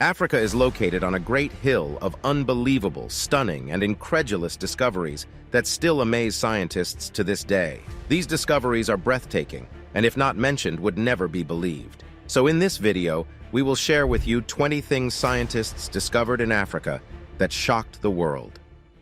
Africa is located on a great hill of unbelievable, stunning, and incredulous discoveries that still amaze scientists to this day. These discoveries are breathtaking, and if not mentioned, would never be believed. So in this video, we will share with you 20 things scientists discovered in Africa that shocked the world.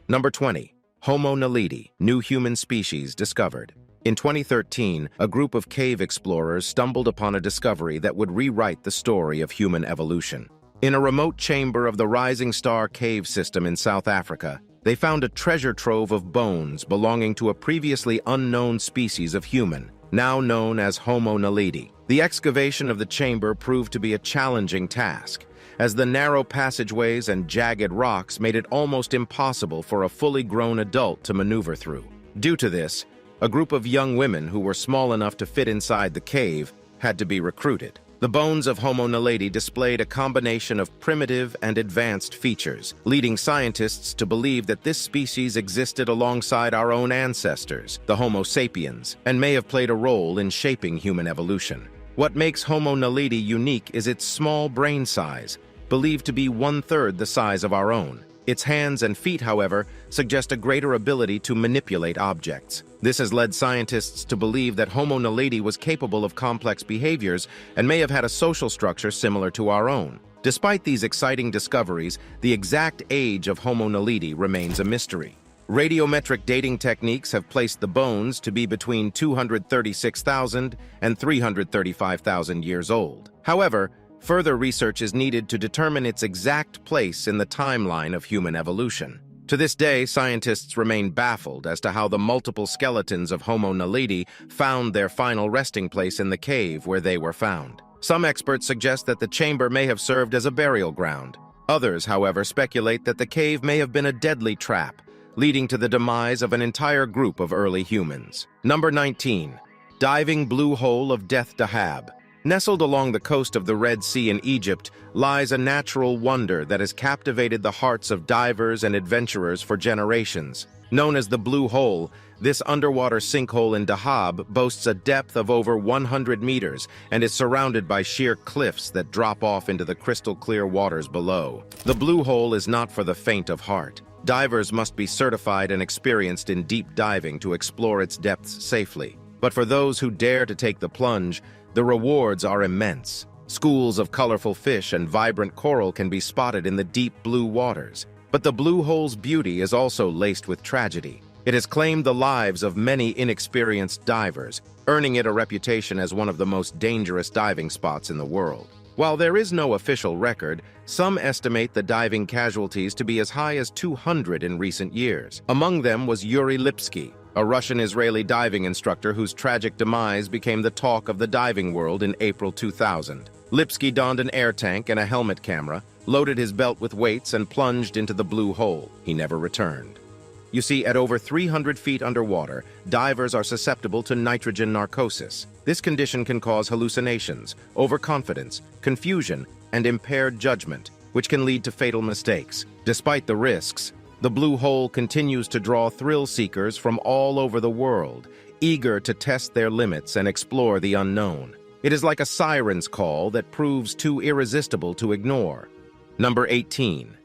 Number 20. Homo naledi, new human species discovered. In 2013, a group of cave explorers stumbled upon a discovery that would rewrite the story of human evolution. In a remote chamber of the Rising Star cave system in South Africa, they found a treasure trove of bones belonging to a previously unknown species of human, now known as Homo naledi. The excavation of the chamber proved to be a challenging task, as the narrow passageways and jagged rocks made it almost impossible for a fully grown adult to maneuver through. Due to this, a group of young women who were small enough to fit inside the cave had to be recruited. The bones of Homo naledi displayed a combination of primitive and advanced features, leading scientists to believe that this species existed alongside our own ancestors, the Homo sapiens, and may have played a role in shaping human evolution. What makes Homo naledi unique is its small brain size, believed to be 1/3 the size of our own. Its hands and feet, however, suggest a greater ability to manipulate objects. This has led scientists to believe that Homo naledi was capable of complex behaviors and may have had a social structure similar to our own. Despite these exciting discoveries, the exact age of Homo naledi remains a mystery. Radiometric dating techniques have placed the bones to be between 236,000 and 335,000 years old. However, further research is needed to determine its exact place in the timeline of human evolution. To this day, scientists remain baffled as to how the multiple skeletons of Homo naledi found their final resting place in the cave where they were found. Some experts suggest that the chamber may have served as a burial ground. Others, however, speculate that the cave may have been a deadly trap, leading to the demise of an entire group of early humans. Number 19. Diving blue hole of Death Dahab. Nestled along the coast of the Red Sea in Egypt lies a natural wonder that has captivated the hearts of divers and adventurers for generations. Known as the Blue Hole, this underwater sinkhole in Dahab boasts a depth of over 100 meters and is surrounded by sheer cliffs that drop off into the crystal-clear waters below. The Blue Hole is not for the faint of heart. Divers must be certified and experienced in deep diving to explore its depths safely. But for those who dare to take the plunge, the rewards are immense. Schools of colorful fish and vibrant coral can be spotted in the deep blue waters. But the Blue Hole's beauty is also laced with tragedy. It has claimed the lives of many inexperienced divers, earning it a reputation as one of the most dangerous diving spots in the world. While there is no official record, some estimate the diving casualties to be as high as 200 in recent years. Among them was Yuri Lipsky, a Russian-Israeli diving instructor whose tragic demise became the talk of the diving world in April 2000. Lipsky donned an air tank and a helmet camera, loaded his belt with weights, and plunged into the Blue Hole. He never returned. You see, at over 300 feet underwater, divers are susceptible to nitrogen narcosis. This condition can cause hallucinations, overconfidence, confusion, and impaired judgment, which can lead to fatal mistakes. Despite the risks, the Blue Hole continues to draw thrill seekers from all over the world, eager to test their limits and explore the unknown. It is like a siren's call that proves too irresistible to ignore. Number 18.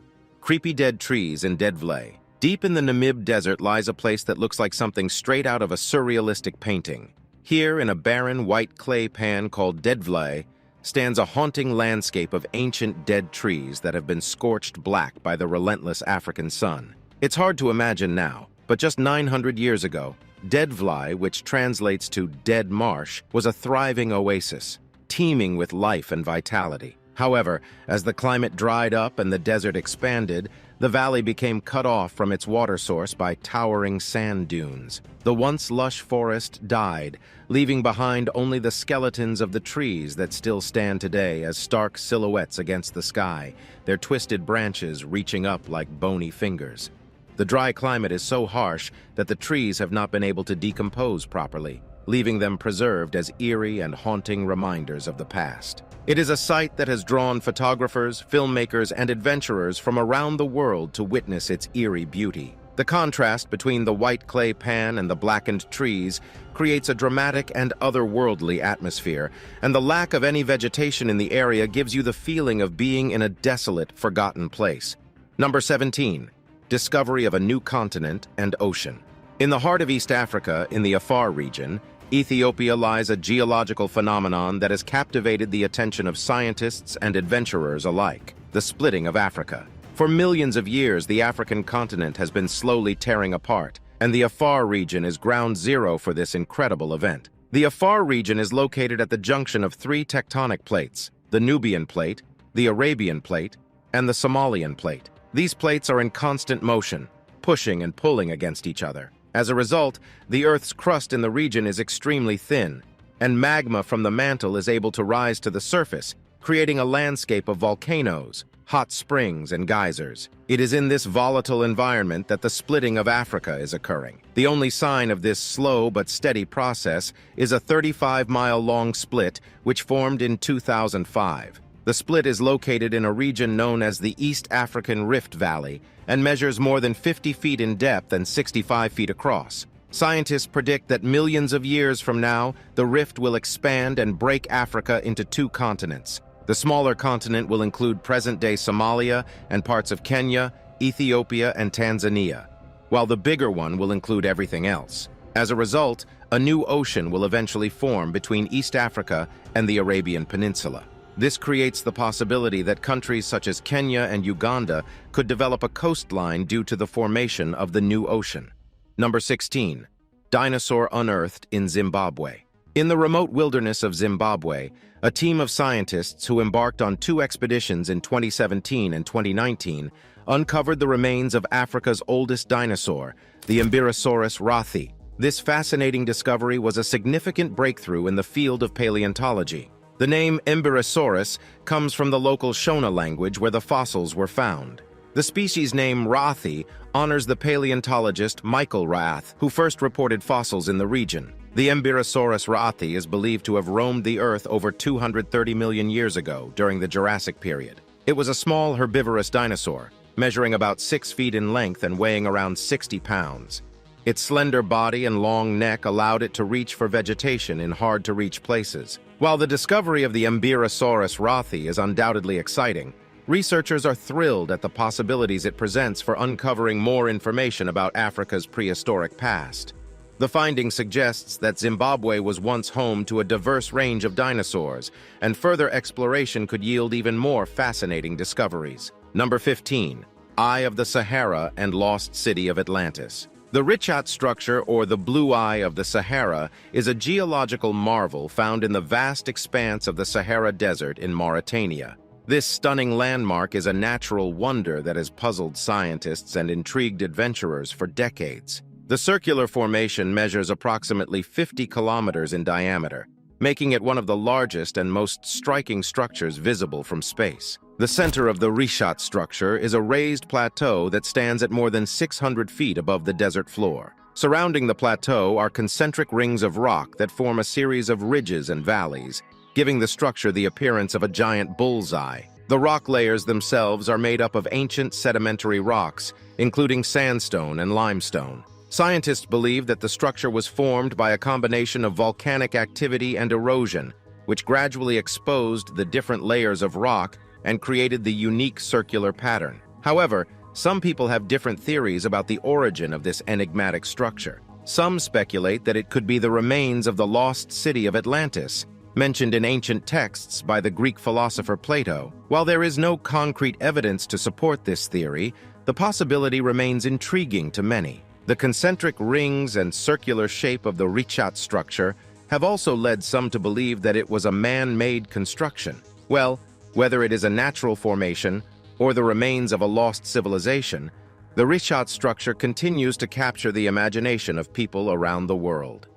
Creepy dead trees in Dedvlay. Deep in the Namib Desert lies a place that looks like something straight out of a surrealistic painting. Here, in a barren white clay pan called Dedvlay, stands a haunting landscape of ancient dead trees that have been scorched black by the relentless African sun. It's hard to imagine now, but just 900 years ago, Dedvlay, which translates to dead marsh, was a thriving oasis, teeming with life and vitality. However, as the climate dried up and the desert expanded, the valley became cut off from its water source by towering sand dunes. The once lush forest died, leaving behind only the skeletons of the trees that still stand today as stark silhouettes against the sky, their twisted branches reaching up like bony fingers. The dry climate is so harsh that the trees have not been able to decompose properly, leaving them preserved as eerie and haunting reminders of the past. It is a sight that has drawn photographers, filmmakers, and adventurers from around the world to witness its eerie beauty. The contrast between the white clay pan and the blackened trees creates a dramatic and otherworldly atmosphere, and the lack of any vegetation in the area gives you the feeling of being in a desolate, forgotten place. Number 17. Discovery of a new continent and ocean. In the heart of East Africa, in the Afar region, Ethiopia lies a geological phenomenon that has captivated the attention of scientists and adventurers alike: the splitting of Africa. For millions of years, the African continent has been slowly tearing apart, and the Afar region is ground zero for this incredible event. The Afar region is located at the junction of three tectonic plates: the Nubian plate, the Arabian plate, and the Somalian plate. These plates are in constant motion, pushing and pulling against each other. As a result, the Earth's crust in the region is extremely thin, and magma from the mantle is able to rise to the surface, creating a landscape of volcanoes, hot springs, and geysers. It is in this volatile environment that the splitting of Africa is occurring. The only sign of this slow but steady process is a 35-mile-long split which formed in 2005. The split is located in a region known as the East African Rift Valley and measures more than 50 feet in depth and 65 feet across. Scientists predict that millions of years from now, the rift will expand and break Africa into two continents. The smaller continent will include present-day Somalia and parts of Kenya, Ethiopia, and Tanzania, while the bigger one will include everything else. As a result, a new ocean will eventually form between East Africa and the Arabian Peninsula. This creates the possibility that countries such as Kenya and Uganda could develop a coastline due to the formation of the new ocean. Number 16. Dinosaur unearthed in Zimbabwe. In the remote wilderness of Zimbabwe, a team of scientists who embarked on two expeditions in 2017 and 2019 uncovered the remains of Africa's oldest dinosaur, the Embirosaurus rathi. This fascinating discovery was a significant breakthrough in the field of paleontology. The name Embirosaurus comes from the local Shona language where the fossils were found. The species name rathi honors the paleontologist Michael Rath, who first reported fossils in the region. The Embirosaurus rathi is believed to have roamed the Earth over 230 million years ago during the Jurassic period. It was a small herbivorous dinosaur, measuring about 6 feet in length and weighing around 60 pounds. Its slender body and long neck allowed it to reach for vegetation in hard-to-reach places. While the discovery of the Embirosaurus rathi is undoubtedly exciting, researchers are thrilled at the possibilities it presents for uncovering more information about Africa's prehistoric past. The finding suggests that Zimbabwe was once home to a diverse range of dinosaurs, and further exploration could yield even more fascinating discoveries. Number 15. Eye of the Sahara and Lost City of Atlantis. The Richat structure, or the Blue Eye of the Sahara, is a geological marvel found in the vast expanse of the Sahara Desert in Mauritania. This stunning landmark is a natural wonder that has puzzled scientists and intrigued adventurers for decades. The circular formation measures approximately 50 kilometers in diameter, making it one of the largest and most striking structures visible from space. The center of the Richat structure is a raised plateau that stands at more than 600 feet above the desert floor. Surrounding the plateau are concentric rings of rock that form a series of ridges and valleys, giving the structure the appearance of a giant bullseye. The rock layers themselves are made up of ancient sedimentary rocks, including sandstone and limestone. Scientists believe that the structure was formed by a combination of volcanic activity and erosion, which gradually exposed the different layers of rock and created the unique circular pattern. However, some people have different theories about the origin of this enigmatic structure. Some speculate that it could be the remains of the lost city of Atlantis, mentioned in ancient texts by the Greek philosopher Plato. While there is no concrete evidence to support this theory, the possibility remains intriguing to many. The concentric rings and circular shape of the Richat structure have also led some to believe that it was a man-made construction. Well, whether it is a natural formation or the remains of a lost civilization, the Richat structure continues to capture the imagination of people around the world.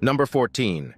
Number 14.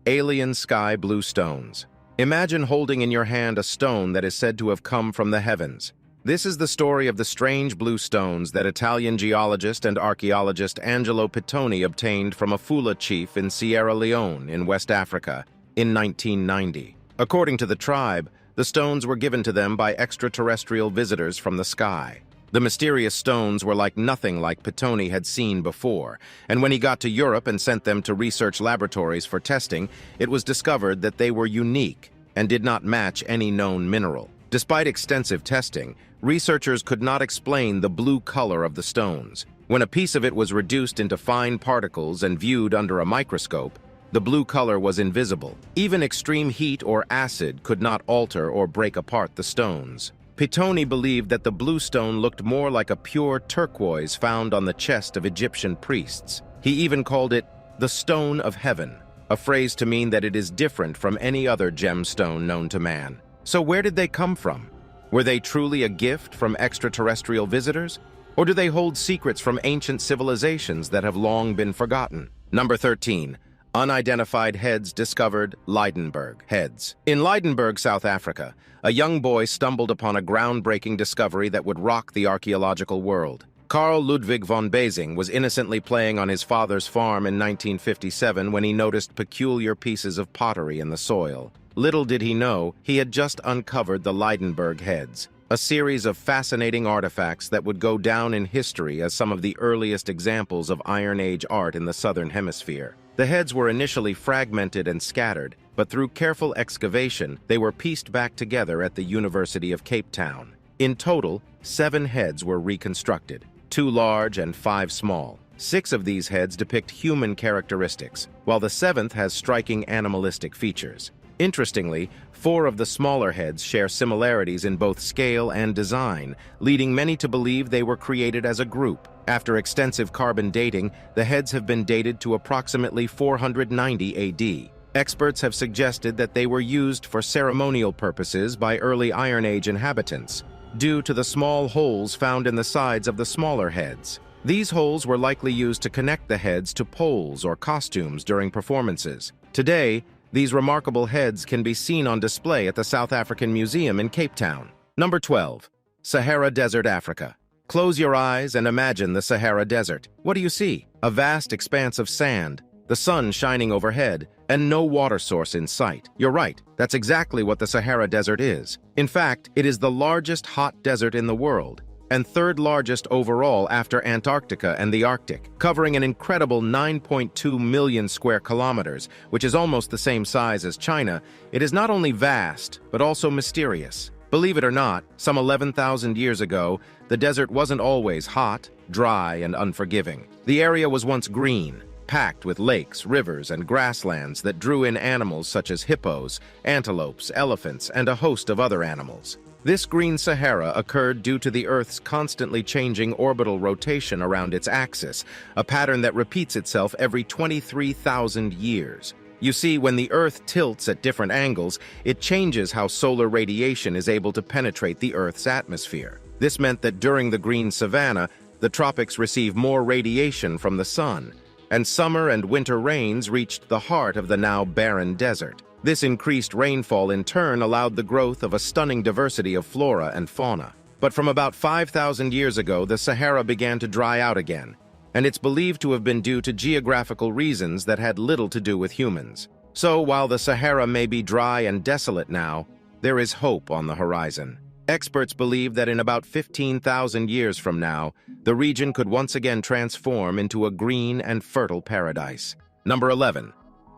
Alien sky blue stones. Imagine holding in your hand a stone that is said to have come from the heavens. This is the story of the strange blue stones that Italian geologist and archaeologist Angelo Pittoni obtained from a Fula chief in Sierra Leone in West Africa in 1990. According to the tribe, the stones were given to them by extraterrestrial visitors from the sky. The mysterious stones were like nothing like Pitoni had seen before, and when he got to Europe and sent them to research laboratories for testing, it was discovered that they were unique and did not match any known mineral. Despite extensive testing, researchers could not explain the blue color of the stones. When a piece of it was reduced into fine particles and viewed under a microscope, the blue color was invisible. Even extreme heat or acid could not alter or break apart the stones. Pitoni believed that the blue stone looked more like a pure turquoise found on the chest of Egyptian priests. He even called it the stone of heaven, a phrase to mean that it is different from any other gemstone known to man. So where did they come from? Were they truly a gift from extraterrestrial visitors? Or do they hold secrets from ancient civilizations that have long been forgotten? Number 13. Unidentified heads discovered, Lydenburg heads. In Lydenburg, South Africa, a young boy stumbled upon a groundbreaking discovery that would rock the archaeological world. Carl Ludwig von Basing was innocently playing on his father's farm in 1957 when he noticed peculiar pieces of pottery in the soil. Little did he know, he had just uncovered the Lydenburg heads, a series of fascinating artifacts that would go down in history as some of the earliest examples of Iron Age art in the Southern Hemisphere. The heads were initially fragmented and scattered, but through careful excavation, they were pieced back together at the University of Cape Town. In total, 7 heads were reconstructed, 2 large and 5 small. 6 of these heads depict human characteristics, while the 7th has striking animalistic features. Interestingly, 4 of the smaller heads share similarities in both scale and design, leading many to believe they were created as a group. After extensive carbon dating, the heads have been dated to approximately 490 AD. Experts have suggested that they were used for ceremonial purposes by early Iron Age inhabitants, due to the small holes found in the sides of the smaller heads. These holes were likely used to connect the heads to poles or costumes during performances. Today, these remarkable heads can be seen on display at the South African Museum in Cape Town. Number 12. Sahara Desert, Africa. Close your eyes and imagine the Sahara Desert. What do you see? A vast expanse of sand, the sun shining overhead, and no water source in sight. You're right, that's exactly what the Sahara Desert is. In fact, it is the largest hot desert in the world, and 3rd largest overall after Antarctica and the Arctic, covering an incredible 9.2 million square kilometers, which is almost the same size as China. It is not only vast, but also mysterious. Believe it or not, some 11,000 years ago, the desert wasn't always hot, dry, and unforgiving. The area was once green, packed with lakes, rivers, and grasslands that drew in animals such as hippos, antelopes, elephants, and a host of other animals. This green Sahara occurred due to the Earth's constantly changing orbital rotation around its axis, a pattern that repeats itself every 23,000 years. You see, when the Earth tilts at different angles, it changes how solar radiation is able to penetrate the Earth's atmosphere. This meant that during the green savanna, the tropics receive more radiation from the sun, and summer and winter rains reached the heart of the now barren desert. This increased rainfall in turn allowed the growth of a stunning diversity of flora and fauna. But from about 5,000 years ago, the Sahara began to dry out again, and it's believed to have been due to geographical reasons that had little to do with humans. So while the Sahara may be dry and desolate now, there is hope on the horizon. Experts believe that in about 15,000 years from now, the region could once again transform into a green and fertile paradise. Number 11.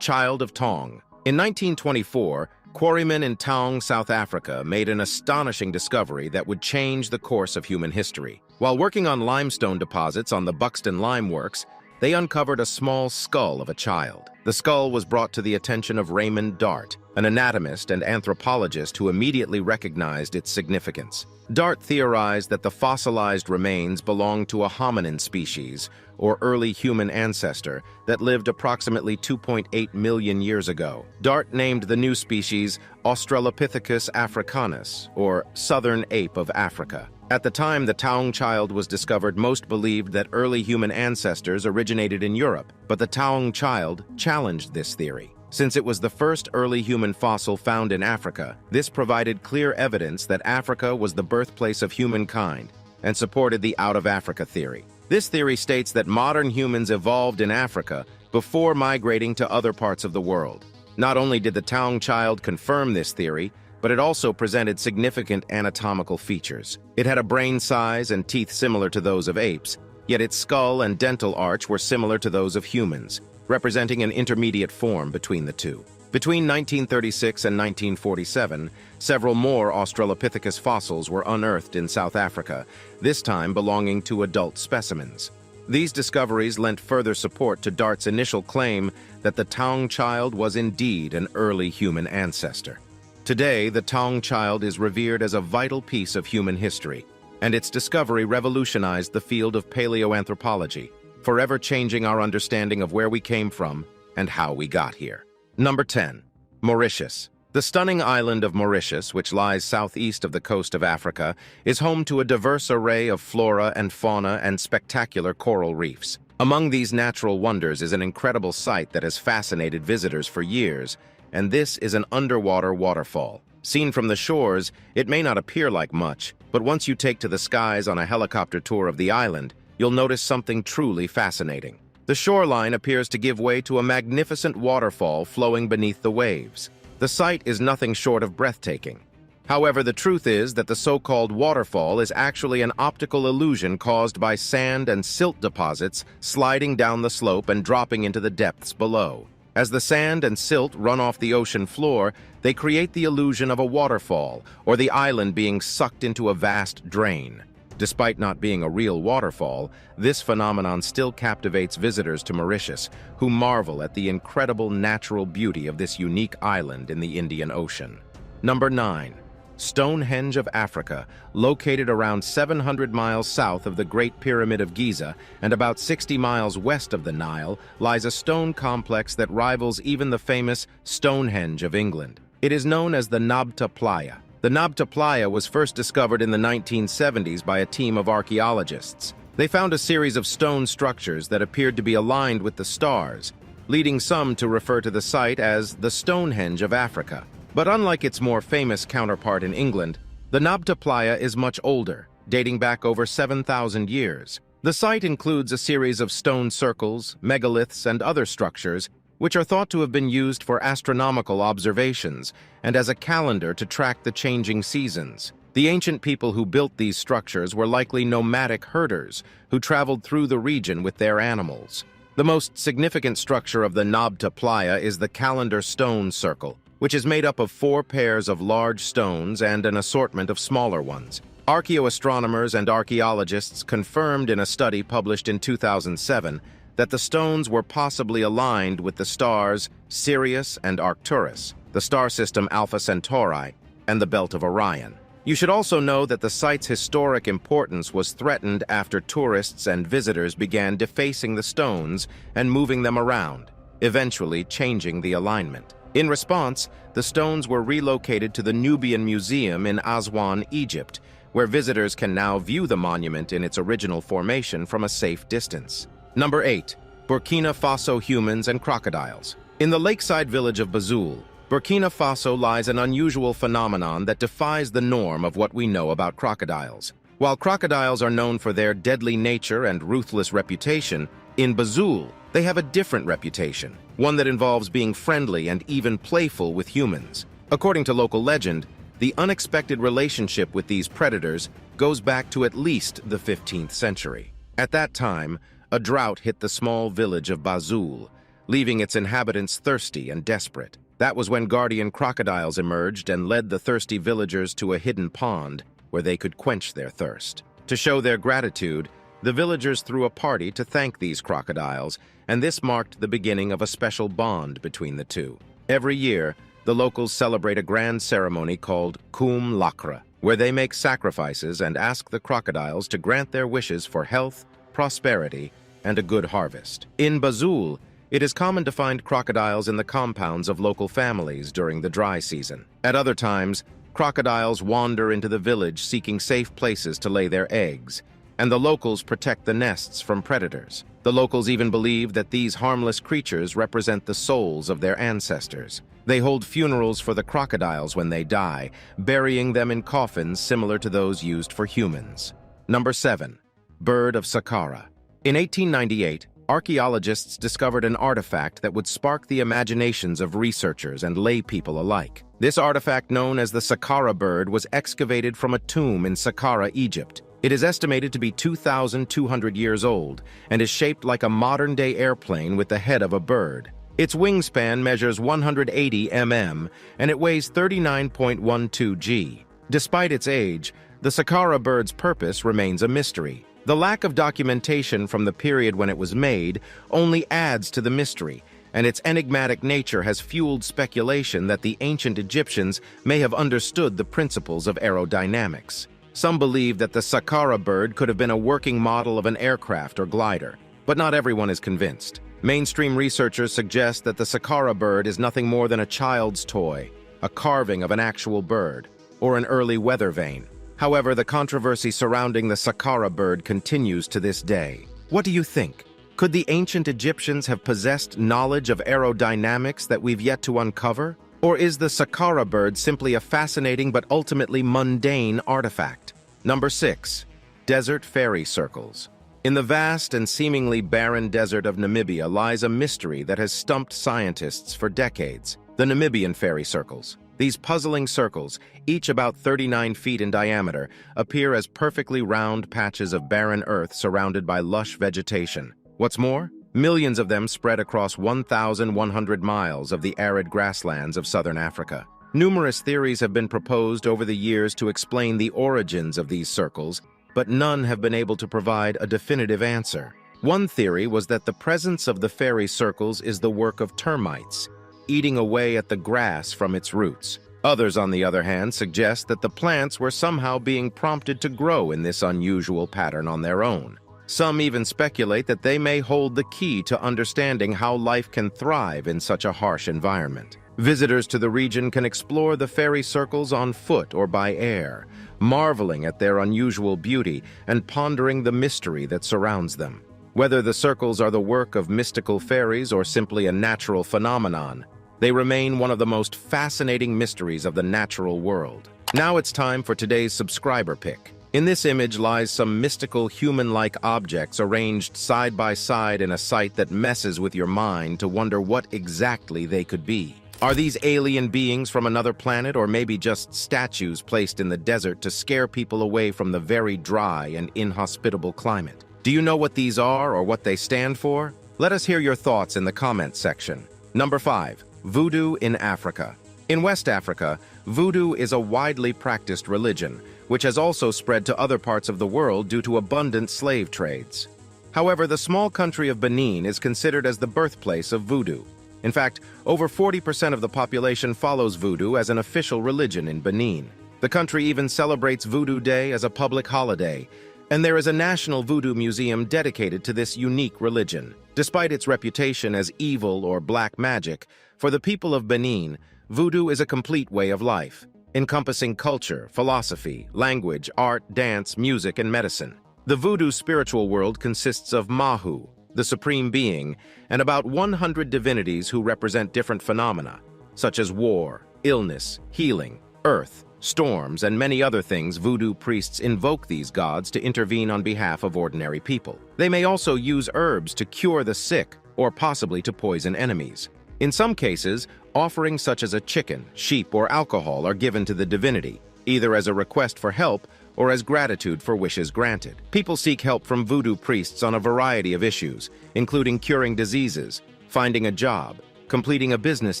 Child of Tong. In 1924, quarrymen in Taung, South Africa made an astonishing discovery that would change the course of human history. While working on limestone deposits on the Buxton Lime Works, they uncovered a small skull of a child. The skull was brought to the attention of Raymond Dart, an anatomist and anthropologist who immediately recognized its significance. Dart theorized that the fossilized remains belonged to a hominin species, or early human ancestor, that lived approximately 2.8 million years ago. Dart named the new species Australopithecus africanus, or Southern Ape of Africa. At the time the Taung child was discovered, most believed that early human ancestors originated in Europe, but the Taung child challenged this theory. Since it was the first early human fossil found in Africa, this provided clear evidence that Africa was the birthplace of humankind and supported the out-of-Africa theory. This theory states that modern humans evolved in Africa before migrating to other parts of the world. Not only did the Taung child confirm this theory, but it also presented significant anatomical features. It had a brain size and teeth similar to those of apes, yet its skull and dental arch were similar to those of humans, representing an intermediate form between the two. Between 1936 and 1947, several more Australopithecus fossils were unearthed in South Africa, this time belonging to adult specimens. These discoveries lent further support to Dart's initial claim that the Taung child was indeed an early human ancestor. Today, the Taung child is revered as a vital piece of human history, and its discovery revolutionized the field of paleoanthropology, forever changing our understanding of where we came from and how we got here. Number 10. Mauritius. The stunning island of Mauritius, which lies southeast of the coast of Africa, is home to a diverse array of flora and fauna and spectacular coral reefs. Among these natural wonders is an incredible sight that has fascinated visitors for years, and this is an underwater waterfall. Seen from the shores, it may not appear like much, but once you take to the skies on a helicopter tour of the island, you'll notice something truly fascinating. The shoreline appears to give way to a magnificent waterfall flowing beneath the waves. The sight is nothing short of breathtaking. However, the truth is that the so-called waterfall is actually an optical illusion caused by sand and silt deposits sliding down the slope and dropping into the depths below. As the sand and silt run off the ocean floor, they create the illusion of a waterfall, or the island being sucked into a vast drain. Despite not being a real waterfall, this phenomenon still captivates visitors to Mauritius, who marvel at the incredible natural beauty of this unique island in the Indian Ocean. Number 9. Stonehenge of Africa. Located around 700 miles south of the Great Pyramid of Giza and about 60 miles west of the Nile, lies a stone complex that rivals even the famous Stonehenge of England. It is known as the Nabta Playa. The Nabta Playa was first discovered in the 1970s by a team of archaeologists. They found a series of stone structures that appeared to be aligned with the stars, leading some to refer to the site as the Stonehenge of Africa. But unlike its more famous counterpart in England, the Nabta Playa is much older, dating back over 7,000 years. The site includes a series of stone circles, megaliths, and other structures, which are thought to have been used for astronomical observations and as a calendar to track the changing seasons. The ancient people who built these structures were likely nomadic herders who traveled through the region with their animals. The most significant structure of the Nabta Playa is the calendar stone circle, which is made up of 4 pairs of large stones and an assortment of smaller ones. Archaeoastronomers and archaeologists confirmed in a study published in 2007 that the stones were possibly aligned with the stars Sirius and Arcturus, the star system Alpha Centauri, and the Belt of Orion. You should also know that the site's historic importance was threatened after tourists and visitors began defacing the stones and moving them around, eventually changing the alignment. In response, the stones were relocated to the Nubian Museum in Aswan, Egypt, where visitors can now view the monument in its original formation from a safe distance. Number 8. Burkina Faso humans and crocodiles. In the lakeside village of Banjul, Burkina Faso lies an unusual phenomenon that defies the norm of what we know about crocodiles. While crocodiles are known for their deadly nature and ruthless reputation, in Banjul, they have a different reputation, one that involves being friendly and even playful with humans. According to local legend, the unexpected relationship with these predators goes back to at least the 15th century. At that time, a drought hit the small village of Banjul, leaving its inhabitants thirsty and desperate. That was when guardian crocodiles emerged and led the thirsty villagers to a hidden pond where they could quench their thirst. To show their gratitude, the villagers threw a party to thank these crocodiles, and this marked the beginning of a special bond between the two. Every year, the locals celebrate a grand ceremony called Kum Lakra, where they make sacrifices and ask the crocodiles to grant their wishes for health, prosperity, and a good harvest. In Banjul, it is common to find crocodiles in the compounds of local families during the dry season. At other times, crocodiles wander into the village seeking safe places to lay their eggs, and the locals protect the nests from predators. The locals even believe that these harmless creatures represent the souls of their ancestors. They hold funerals for the crocodiles when they die, burying them in coffins similar to those used for humans. Number 7. Bird of Saqqara. In 1898, archaeologists discovered an artifact that would spark the imaginations of researchers and lay people alike. This artifact, known as the Saqqara bird, was excavated from a tomb in Saqqara, Egypt. It is estimated to be 2,200 years old and is shaped like a modern-day airplane with the head of a bird. Its wingspan measures 180 mm and it weighs 39.12 g. Despite its age, the Saqqara bird's purpose remains a mystery. The lack of documentation from the period when it was made only adds to the mystery, and its enigmatic nature has fueled speculation that the ancient Egyptians may have understood the principles of aerodynamics. Some believe that the Saqqara bird could have been a working model of an aircraft or glider, but not everyone is convinced. Mainstream researchers suggest that the Saqqara bird is nothing more than a child's toy, a carving of an actual bird, or an early weather vane. However, the controversy surrounding the Saqqara bird continues to this day. What do you think? Could the ancient Egyptians have possessed knowledge of aerodynamics that we've yet to uncover? Or is the Saqqara bird simply a fascinating but ultimately mundane artifact? Number 6. Desert fairy circles. In the vast and seemingly barren desert of Namibia lies a mystery that has stumped scientists for decades: the Namibian fairy circles. These puzzling circles, each about 39 feet in diameter, appear as perfectly round patches of barren earth surrounded by lush vegetation. What's more, millions of them spread across 1,100 miles of the arid grasslands of southern Africa. Numerous theories have been proposed over the years to explain the origins of these circles, but none have been able to provide a definitive answer. One theory was that the presence of the fairy circles is the work of termites, eating away at the grass from its roots. Others, on the other hand, suggest that the plants were somehow being prompted to grow in this unusual pattern on their own. Some even speculate that they may hold the key to understanding how life can thrive in such a harsh environment. Visitors to the region can explore the fairy circles on foot or by air, marveling at their unusual beauty and pondering the mystery that surrounds them. Whether the circles are the work of mystical fairies or simply a natural phenomenon, they remain one of the most fascinating mysteries of the natural world. Now it's time for today's subscriber pick. In this image lies some mystical human-like objects arranged side by side in a sight that messes with your mind to wonder what exactly they could be. Are these alien beings from another planet, or maybe just statues placed in the desert to scare people away from the very dry and inhospitable climate? Do you know what these are or what they stand for? Let us hear your thoughts in the comments section. Number 5. Voodoo in Africa. In West Africa, voodoo is a widely practiced religion, which has also spread to other parts of the world due to abundant slave trades. However, the small country of Benin is considered as the birthplace of voodoo. In fact, over 40% of the population follows voodoo as an official religion in Benin. The country even celebrates Voodoo Day as a public holiday, and there is a national voodoo museum dedicated to this unique religion. Despite its reputation as evil or black magic, for the people of Benin, voodoo is a complete way of life, encompassing culture, philosophy, language, art, dance, music, and medicine. The voodoo spiritual world consists of Mahu, the supreme being, and about 100 divinities who represent different phenomena, such as war, illness, healing, earth, storms, and many other things. Voodoo priests invoke these gods to intervene on behalf of ordinary people. They may also use herbs to cure the sick or possibly to poison enemies. In some cases, offerings such as a chicken, sheep, or alcohol are given to the divinity, either as a request for help or as gratitude for wishes granted. People seek help from voodoo priests on a variety of issues, including curing diseases, finding a job, completing a business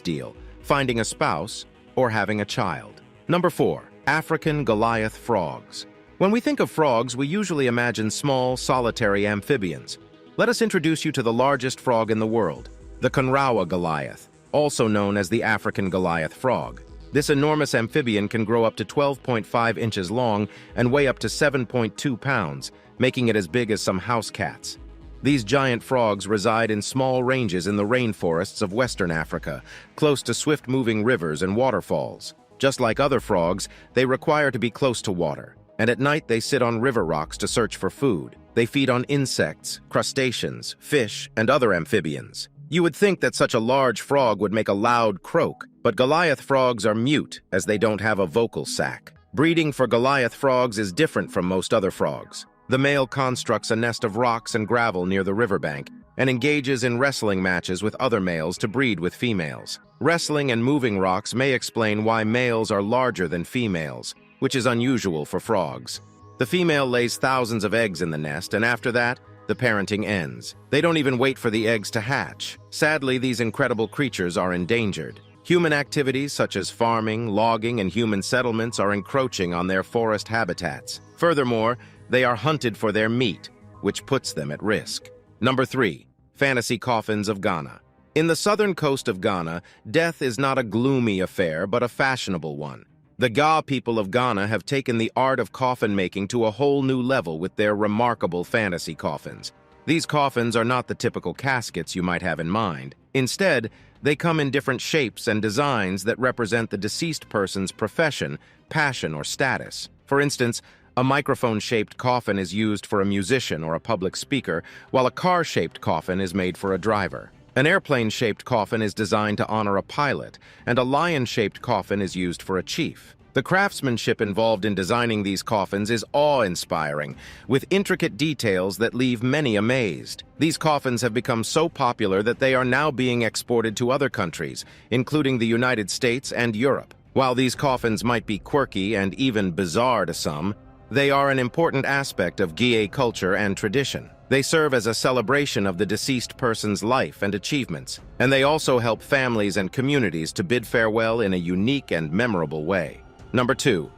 deal, finding a spouse, or having a child. Number 4. African Goliath frogs. When we think of frogs, we usually imagine small, solitary amphibians. Let us introduce you to the largest frog in the world, the Conrawa Goliath, also known as the African Goliath frog. This enormous amphibian can grow up to 12.5 inches long and weigh up to 7.2 pounds, making it as big as some house cats. These giant frogs reside in small ranges in the rainforests of Western Africa, close to swift-moving rivers and waterfalls. Just like other frogs, they require to be close to water, and at night they sit on river rocks to search for food. They feed on insects, crustaceans, fish, and other amphibians. You would think that such a large frog would make a loud croak, but Goliath frogs are mute as they don't have a vocal sac. Breeding for Goliath frogs is different from most other frogs. The male constructs a nest of rocks and gravel near the riverbank, and engages in wrestling matches with other males to breed with females. Wrestling and moving rocks may explain why males are larger than females, which is unusual for frogs. The female lays thousands of eggs in the nest, and after that, the parenting ends. They don't even wait for the eggs to hatch. Sadly, these incredible creatures are endangered. Human activities such as farming, logging, and human settlements are encroaching on their forest habitats. Furthermore, they are hunted for their meat, which puts them at risk. Number 3. Fantasy coffins of Ghana. In the southern coast of Ghana, death is not a gloomy affair, but a fashionable one. The Ga people of Ghana have taken the art of coffin making to a whole new level with their remarkable fantasy coffins. These coffins are not the typical caskets you might have in mind. Instead, they come in different shapes and designs that represent the deceased person's profession, passion, or status. For instance, a microphone-shaped coffin is used for a musician or a public speaker, while a car-shaped coffin is made for a driver. An airplane-shaped coffin is designed to honor a pilot, and a lion-shaped coffin is used for a chief. The craftsmanship involved in designing these coffins is awe-inspiring, with intricate details that leave many amazed. These coffins have become so popular that they are now being exported to other countries, including the United States and Europe. While these coffins might be quirky and even bizarre to some, they are an important aspect of Guda culture and tradition. They serve as a celebration of the deceased person's life and achievements, and they also help families and communities to bid farewell in a unique and memorable way. Number 2.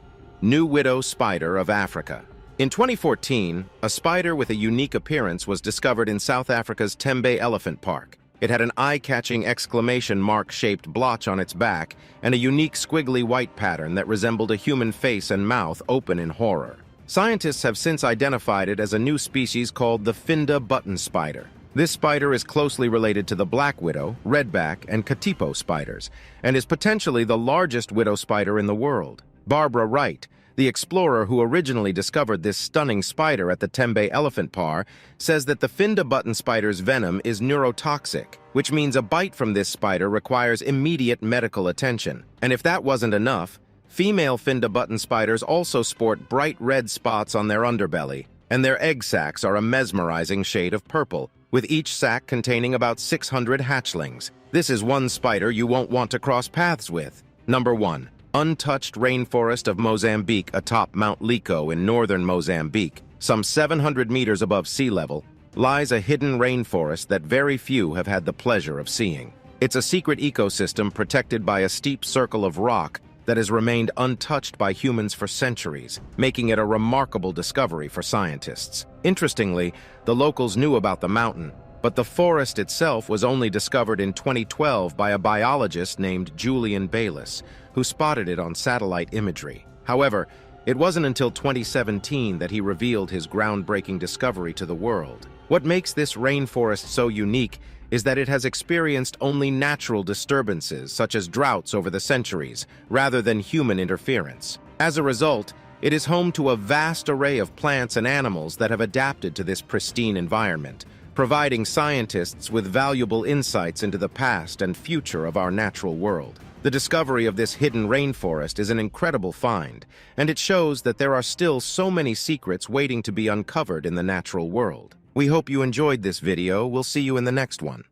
New Widow Spider of Africa. In 2014, a spider with a unique appearance was discovered in South Africa's Tembe Elephant Park. It had an eye-catching exclamation mark-shaped blotch on its back and a unique squiggly white pattern that resembled a human face and mouth open in horror. Scientists have since identified it as a new species called the Finda button spider. This spider is closely related to the black widow, redback, and katipo spiders, and is potentially the largest widow spider in the world. Barbara Wright, the explorer who originally discovered this stunning spider at the Tembe Elephant Park, says that the Finda button spider's venom is neurotoxic, which means a bite from this spider requires immediate medical attention. And if that wasn't enough, female Finda button spiders also sport bright red spots on their underbelly, and their egg sacs are a mesmerizing shade of purple, with each sac containing about 600 hatchlings. This is one spider you won't want to cross paths with. Number 1. Untouched rainforest of Mozambique atop Mount Liko in northern Mozambique, some 700 meters above sea level, lies a hidden rainforest that very few have had the pleasure of seeing. It's a secret ecosystem protected by a steep circle of rock that has remained untouched by humans for centuries, making it a remarkable discovery for scientists. Interestingly, the locals knew about the mountain, but the forest itself was only discovered in 2012 by a biologist named Julian Bayliss, who spotted it on satellite imagery. However, it wasn't until 2017 that he revealed his groundbreaking discovery to the world. What makes this rainforest so unique is that it has experienced only natural disturbances, such as droughts over the centuries, rather than human interference. As a result, it is home to a vast array of plants and animals that have adapted to this pristine environment, providing scientists with valuable insights into the past and future of our natural world. The discovery of this hidden rainforest is an incredible find, and it shows that there are still so many secrets waiting to be uncovered in the natural world. We hope you enjoyed this video. We'll see you in the next one.